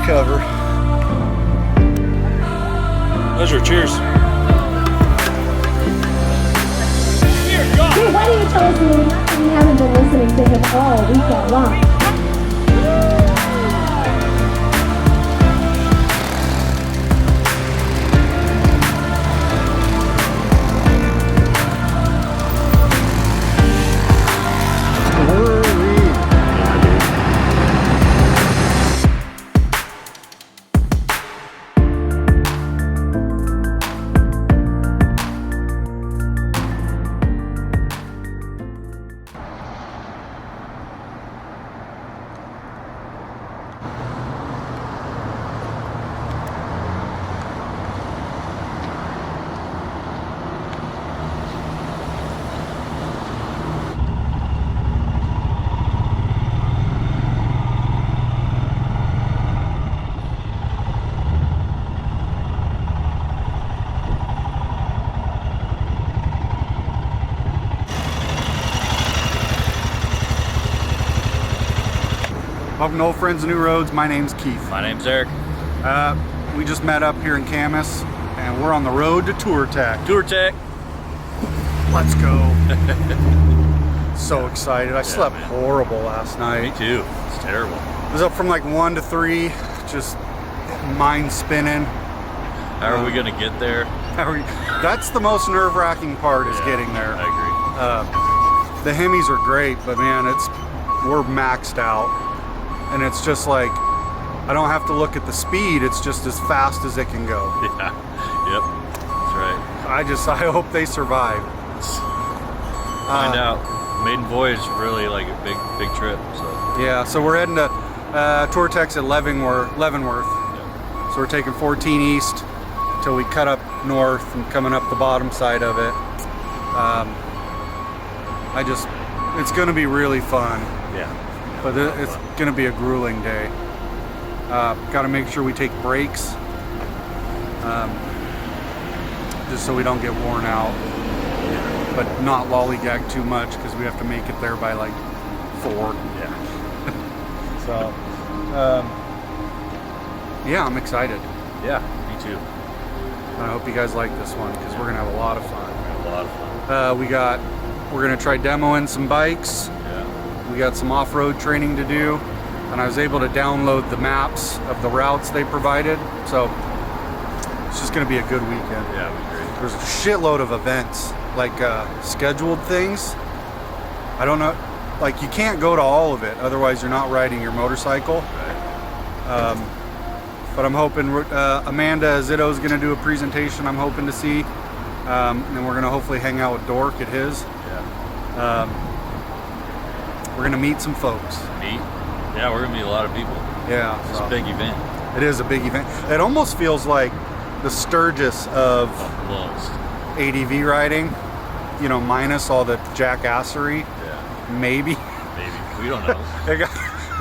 cover. Pleasure, cheers. Hey, why do you tell us we haven't been listening to him all weekend long? Welcome to Old Friends, New Roads. My name's Keith. My name's Eric. We just met up here in Camas, and we're on the road to Touratech. Touratech. Let's go. So excited. I slept horrible last night. Me too. It's terrible. I was up from like 1 to 3, just mind spinning. How are we gonna get there? That's the most nerve-wracking part, is getting there. I The Hemis are great, but man, we're maxed out. And it's just like, I don't have to look at the speed, it's just as fast as it can go. Yeah, yep, that's right. I hope they survive. Find out. Maiden voyage is really like a big trip. So yeah, so we're heading to Touratech's at Leavenworth. yeah. So we're taking 14 east till we cut up north and coming up the bottom side of it. It's gonna be really fun. Yeah. But it's going to be a grueling day. Got to make sure we take breaks, just so we don't get worn out, but not lollygag too much because we have to make it there by like 4. Yeah. So, yeah, I'm excited. Yeah, me too. I hope you guys like this one because we're going to have a lot of fun. A lot of fun. We're going to try demoing some bikes. We got some off-road training to do, and I was able to download the maps of the routes they provided, so it's just going to be a good weekend. Yeah, it'll be great. There's a shitload of events, like scheduled things. I don't know, like you can't go to all of it, otherwise you're not riding your motorcycle. Right. But I'm hoping Amanda Zitto's going to do a presentation I'm hoping to see, and we're going to hopefully hang out with Dork at his. Yeah. We're gonna meet some folks. Yeah, we're gonna meet a lot of people. Yeah, It's a big event. It is a big event. It almost feels like the Sturgis of Almost. ADV riding, you know, minus all the jackassery. Yeah. Maybe. Maybe. We don't know.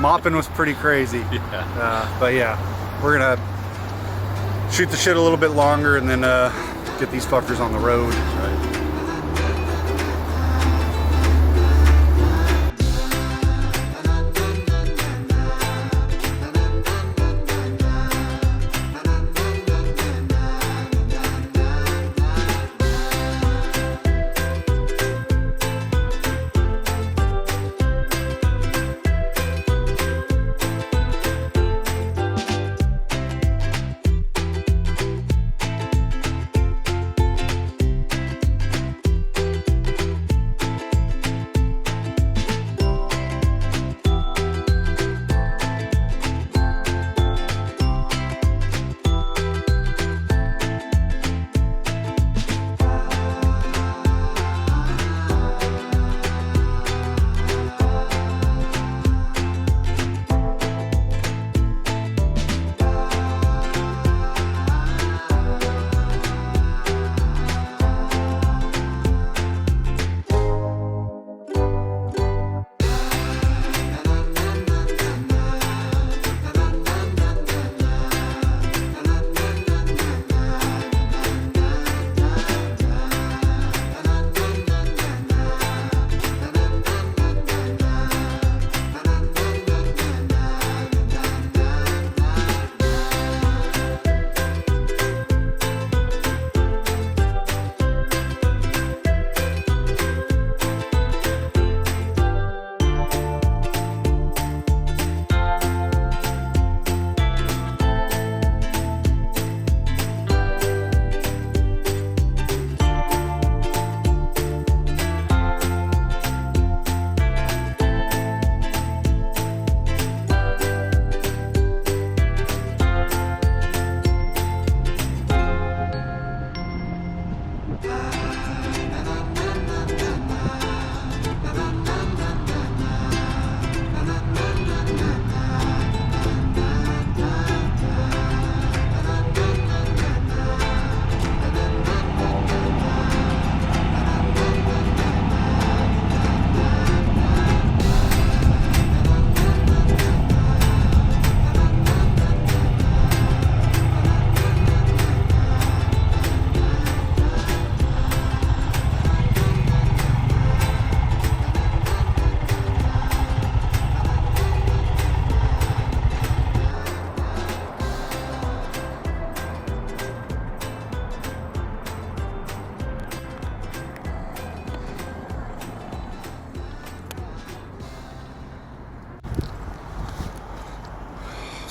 Mopping was pretty crazy. Yeah. But yeah, we're gonna shoot the shit a little bit longer and then get these fuckers on the road. Right.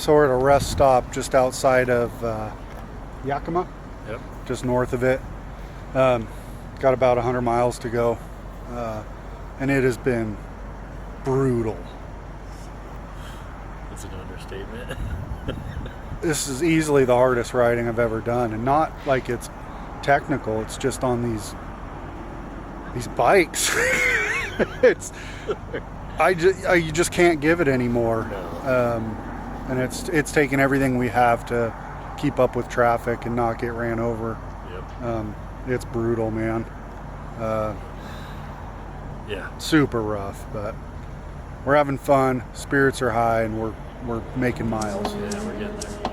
So we're at a rest stop just outside of Yakima, Yep. just north of it. Got about 100 miles to go, and it has been brutal. That's an understatement. This is easily the hardest riding I've ever done, and not like it's technical. It's just on these bikes. You just can't give it anymore. No. And it's taken everything we have to keep up with traffic and not get ran over. Yep. It's brutal, man. Yeah. Super rough, but we're having fun. Spirits are high, and we're making miles. Yeah, we're getting there. Yeah.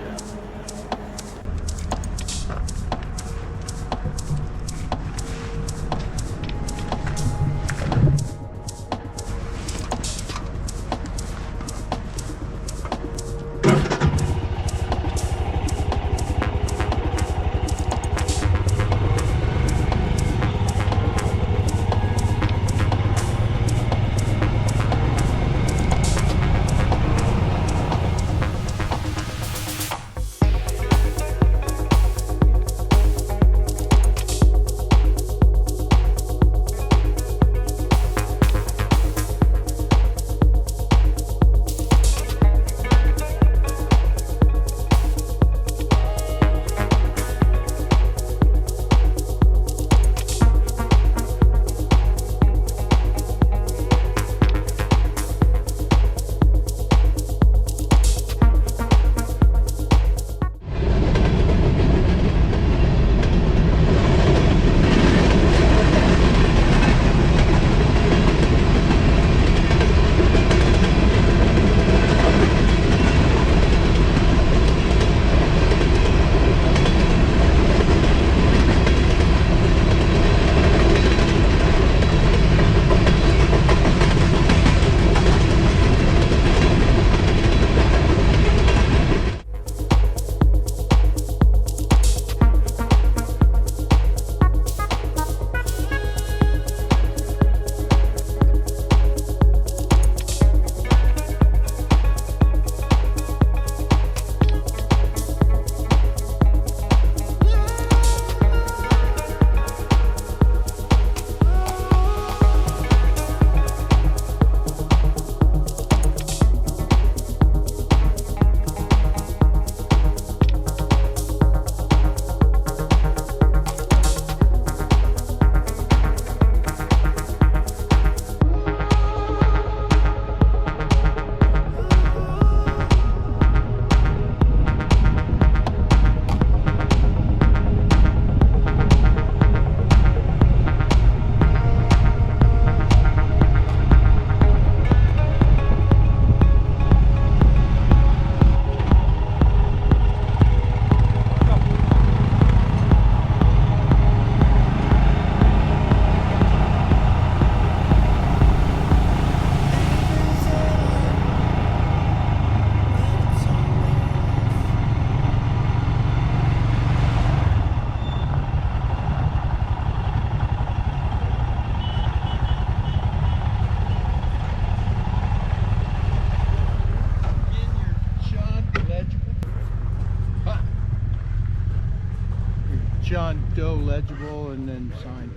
John Doe legible and then sign.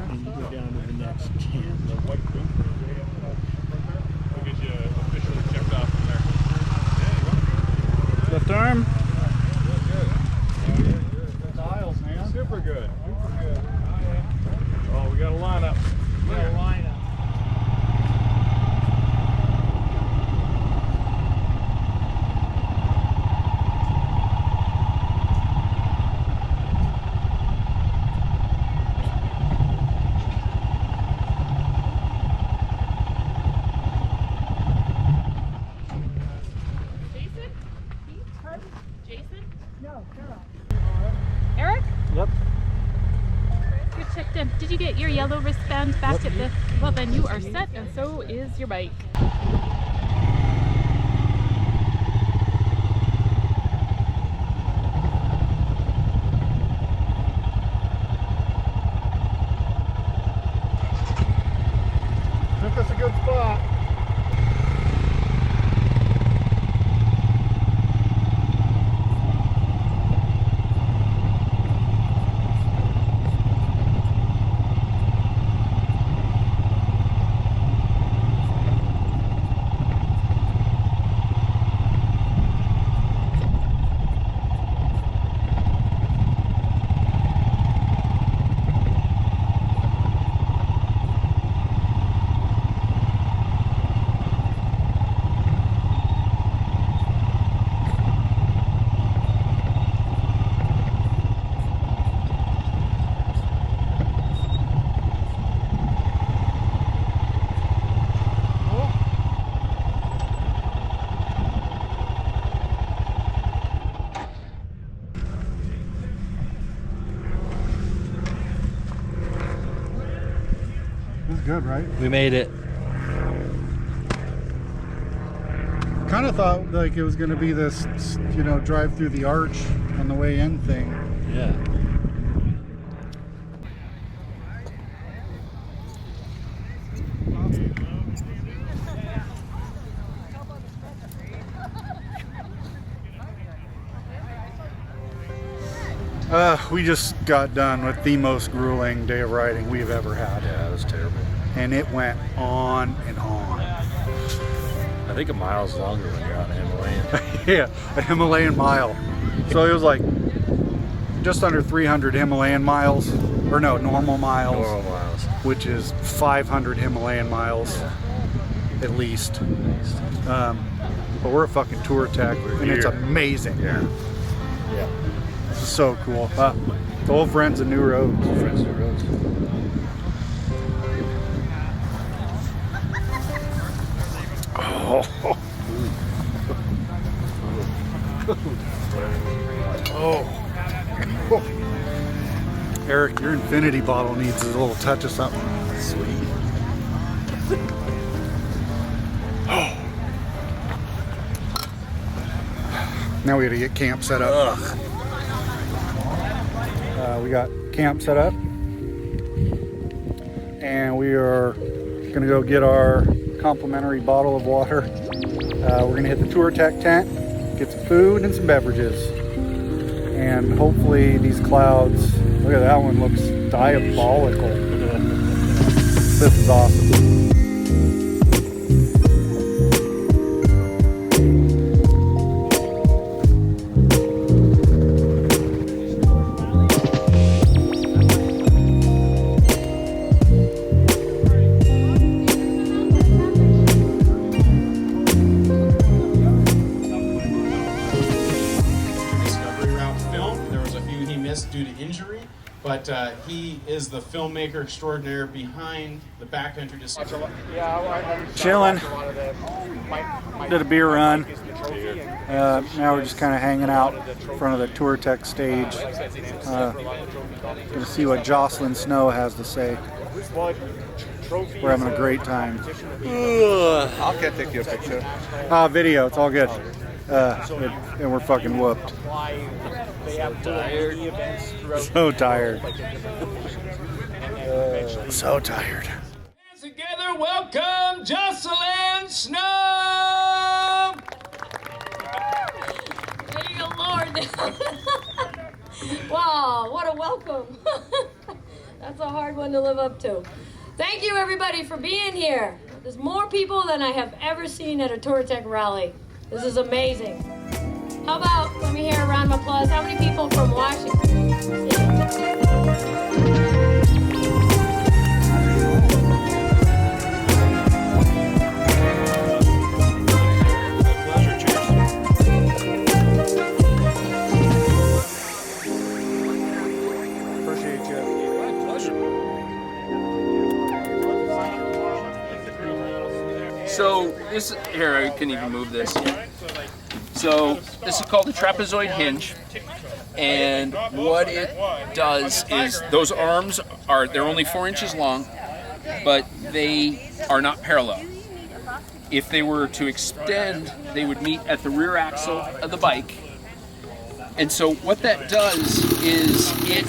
And you go down to the next 10. We'll get you officially checked off from there. Left arm. The aisles, man. Super good. Super good. Oh, we got a lineup. We got a lineup. Eric? Yep. You're checked in. Did you get your yellow wristband back at the... Well, then you are set, and so is your bike. Took us a good spot. good, right? We made it. Kind of thought like it was going to be this, you know, drive through the arch on the way in thing. Yeah. We just got done with the most grueling day of riding we've ever had. Yeah, it was terrible. And it went on and on. I think a mile's longer when you're on a Himalayan. Yeah, a Himalayan mile. So it was like just under 300 Himalayan miles, or no, normal miles. Normal miles. Which is 500 Himalayan miles, at least. But we're a fucking Touratech, and it's amazing. Yeah. Yeah. This is so cool. The old friends and new roads. Friends and roads. Oh. Oh. Eric, your infinity bottle needs a little touch of something. Sweet. Now we gotta get camp set up. We got camp set up, and we are gonna go get our complimentary bottle of water. We're gonna hit the Touratech tent, get some food and some beverages, and hopefully these clouds. Look at that one, looks diabolical. This is awesome. Due to injury, but he is the filmmaker extraordinaire behind the backcountry discovery. Chilling. Did a beer run. Now we're just kind of hanging out in front of the Touratech stage. Gonna see what Jocelyn Snow has to say. We're having a great time. I can take you a picture. Video, it's all good. And we're fucking whooped. So tired. So tired. Together, welcome Jocelyn Snow! Dear Lord. Wow, what a welcome. That's a hard one to live up to. Thank you everybody for being here. There's more people than I have ever seen at a Touratech Rally. This is amazing. How about, let me hear a round of applause. How many people from Washington? Appreciate you. My pleasure. So this, here I can even move this. So this is called the trapezoid hinge, and what it does is those arms they're only 4 inches long, but they are not parallel. If they were to extend, they would meet at the rear axle of the bike. And so what that does is it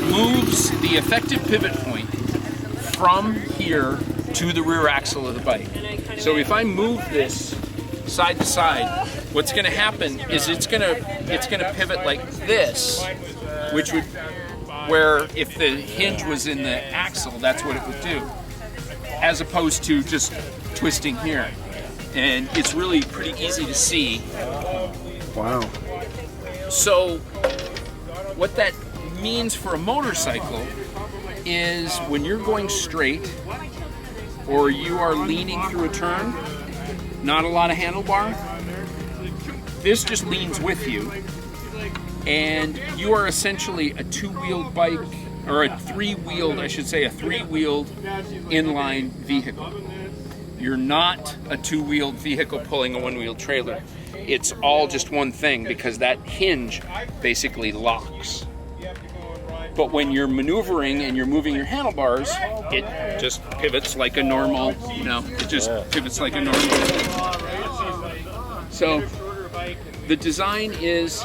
moves the effective pivot point from here to the rear axle of the bike. So if I move this side to side, what's going to happen is it's going to pivot like this, which would, where if the hinge was in the axle, that's what it would do, as opposed to just twisting here. And it's really pretty easy to see. Wow. So what that means for a motorcycle is when you're going straight or you are leaning through a turn, not a lot of handlebar, this just leans with you, and you are essentially a two-wheeled bike, or a three-wheeled inline vehicle. You're not a two-wheeled vehicle pulling a one-wheel trailer. It's all just one thing because that hinge basically locks. But when you're maneuvering and you're moving your handlebars, it just pivots like a normal, you know, it just pivots like a normal. So the design is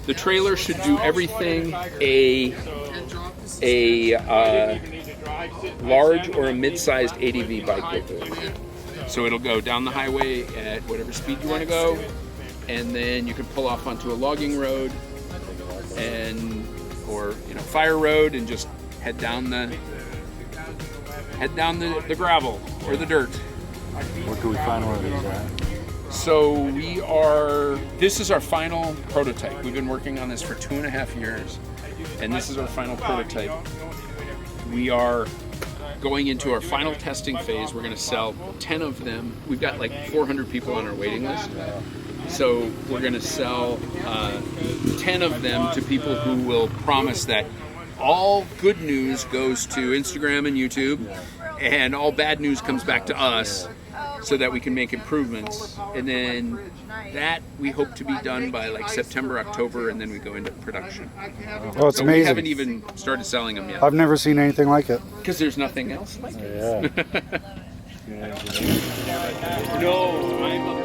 the trailer should do everything a large or a mid-sized ADV bike will do. So it'll go down the highway at whatever speed you want to go, and then you can pull off onto a logging road or fire road and just head down the gravel or the dirt. Where can we find one of these at? So this is our final prototype. We've been working on this for 2.5 years, and this is our final prototype. We are going into our final testing phase. We're going to sell 10 of them. We've got like 400 people on our waiting list. So we're going to sell 10 of them to people who will promise that all good news goes to Instagram and YouTube, and all bad news comes back to us so that we can make improvements. And then that we hope to be done by like September, October, and then we go into production. Oh, it's so amazing. We haven't even started selling them yet. I've never seen anything like it. Because there's nothing else like it. Yeah. No, I'm a